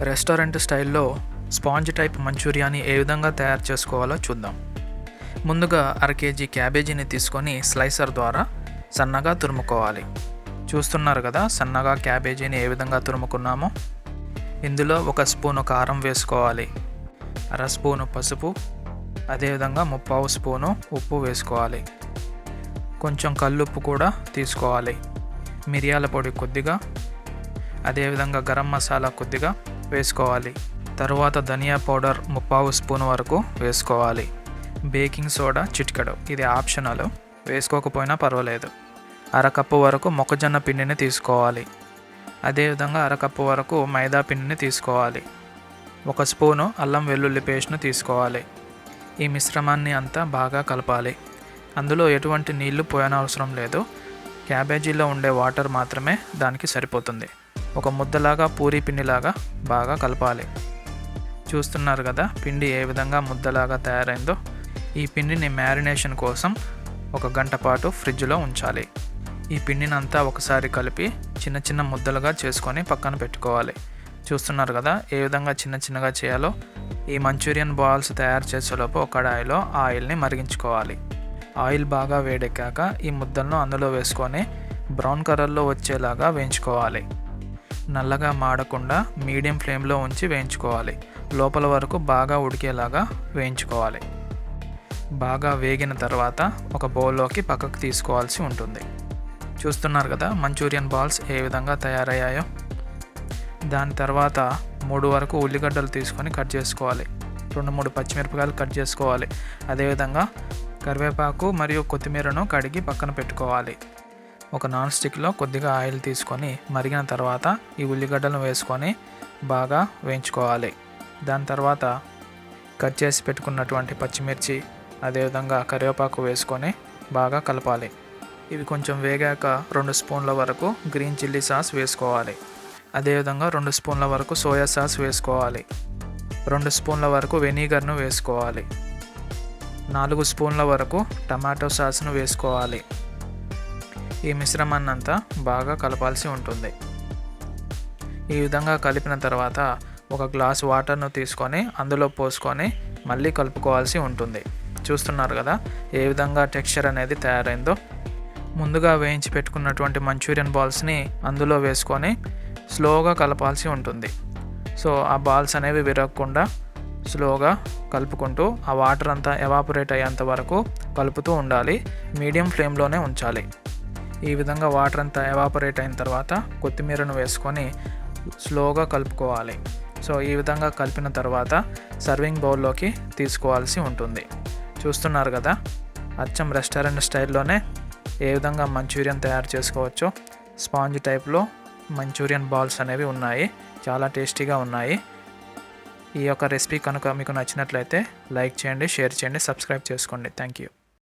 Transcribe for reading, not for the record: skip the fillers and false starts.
Restaurant స్టైల్లో sponge type మంచూరియాని ఏ విధంగా తయారు చేసుకోవాలో చూద్దాం. ముందుగా అర కేజీ క్యాబేజీని తీసుకొని స్లైసర్ ద్వారా సన్నగా తురుముకోవాలి. చూస్తున్నారు కదా, సన్నగా క్యాబేజీని ఏ విధంగా తురుముకున్నామో. ఇందులో 1 స్పూను కారం వేసుకోవాలి, అర స్పూను పసుపు, అదేవిధంగా 1/2 స్పూను ఉప్పు వేసుకోవాలి. కొంచెం కల్లుప్పు కూడా తీసుకోవాలి. మిరియాల పొడి కొద్దిగా, అదేవిధంగా గరం మసాలా కొద్దిగా వేసుకోవాలి. తరువాత ధనియా పౌడర్ 1/2 స్పూన్ వరకు వేసుకోవాలి. బేకింగ్ సోడా చిటికెడు, ఇది ఆప్షనల్, వేసుకోకపోయినా పర్వాలేదు. అరకప్పు వరకు మొక్కజొన్న పిండిని తీసుకోవాలి. అదేవిధంగా అరకప్పు వరకు మైదా పిండిని తీసుకోవాలి. 1 స్పూను అల్లం వెల్లుల్లి పేస్ట్ను తీసుకోవాలి. ఈ మిశ్రమాన్ని అంతా బాగా కలపాలి. అందులో ఎటువంటి నీళ్లు పోయనవసరం లేదు. క్యాబేజీలో ఉండే వాటర్ మాత్రమే దానికి సరిపోతుంది. ఒక ముద్దలాగా పూరీ పిండిలాగా బాగా కలపాలి. చూస్తున్నారు కదా పిండి ఏ విధంగా ముద్దలాగా తయారైందో. ఈ పిండిని మ్యారినేషన్ కోసం 1 గంట పాటు ఫ్రిడ్జ్లో ఉంచాలి. ఈ పిండిని అంతా ఒకసారి కలిపి చిన్న చిన్న ముద్దలుగా చేసుకొని పక్కన పెట్టుకోవాలి. చూస్తున్నారు కదా ఏ విధంగా చిన్న చిన్నగా చేయాలో. ఈ మంచూరియన్ బాల్స్ తయారు చేసేలోపు ఒక కడాయిలో ఆయిల్ని మరిగించుకోవాలి. ఆయిల్ బాగా వేడెక్కాక ఈ ముద్దలను అందులో వేసుకొని బ్రౌన్ కలర్లో వచ్చేలాగా వేయించుకోవాలి. నల్లగా మాడకుండా మీడియం ఫ్లేమ్లో ఉంచి వేయించుకోవాలి. లోపల వరకు బాగా ఉడికేలాగా వేయించుకోవాలి. బాగా వేగిన తర్వాత ఒక బౌల్లోకి పక్కకు తీసుకోవాల్సి ఉంటుంది. చూస్తున్నారు కదా మంచూరియన్ బాల్స్ ఏ విధంగా తయారయ్యాయో. దాని తర్వాత 3 వరకు ఉల్లిగడ్డలు తీసుకొని కట్ చేసుకోవాలి. 2-3 పచ్చిమిరపకాయలు కట్ చేసుకోవాలి. అదేవిధంగా కరివేపాకు మరియు కొత్తిమీరను కడిగి పక్కన పెట్టుకోవాలి. ఒక నాన్ స్టిక్లో కొద్దిగా ఆయిల్ తీసుకొని మరిగిన తర్వాత ఈ ఉల్లిగడ్డలను వేసుకొని బాగా వేయించుకోవాలి. దాని తర్వాత కట్ చేసి పెట్టుకున్నటువంటి పచ్చిమిర్చి, అదేవిధంగా కరివేపాకు వేసుకొని బాగా కలపాలి. ఇవి కొంచెం వేగాక 2 స్పూన్ల వరకు గ్రీన్ చిల్లీ సాస్ వేసుకోవాలి. అదేవిధంగా 2 స్పూన్ల వరకు సోయా సాస్ వేసుకోవాలి. 2 స్పూన్ల వరకు వెనిగర్ను వేసుకోవాలి. 4 స్పూన్ల వరకు టమాటో సాస్ను వేసుకోవాలి. ఈ మిశ్రమాన్ని అంతా బాగా కలపాల్సి ఉంటుంది. ఈ విధంగా కలిపిన తర్వాత 1 గ్లాస్ వాటర్ను తీసుకొని అందులో పోసుకొని మళ్ళీ కలుపుకోవాల్సి ఉంటుంది. చూస్తున్నారు కదా ఏ విధంగా టెక్స్చర్ అనేది తయారైందో. ముందుగా వేయించి పెట్టుకున్నటువంటి మంచూరియన్ బాల్స్ని అందులో వేసుకొని స్లోగా కలపాల్సి ఉంటుంది. సో ఆ బాల్స్ అనేవి విరగకుండా స్లోగా కలుపుకుంటూ ఆ వాటర్ అంతా ఎవాపరేట్ అయ్యేంత వరకు కలుపుతూ ఉండాలి. మీడియం ఫ్లేమ్లోనే ఉంచాలి. ఈ విధంగా వాటర్ అంతా ఎవాపరేట్ అయిన తర్వాత కొత్తిమీరను వేసుకొని స్లోగా కలుపుకోవాలి. సో ఈ విధంగా కలిపిన తర్వాత సర్వింగ్ బౌల్లోకి తీసుకోవాల్సి ఉంటుంది. చూస్తున్నారు కదా అచ్చం రెస్టారెంట్ స్టైల్లోనే ఏ విధంగా మంచూరియన్ తయారు చేసుకోవచ్చో. స్పాంజ్ టైప్లో మంచూరియన్ బాల్స్ అనేవి ఉన్నాయి, చాలా టేస్టీగా ఉన్నాయి. ఈ యొక్క రెసిపీ కనుక మీకు నచ్చినట్లయితే లైక్ చేయండి, షేర్ చేయండి, సబ్స్క్రైబ్ చేసుకోండి. Thank you.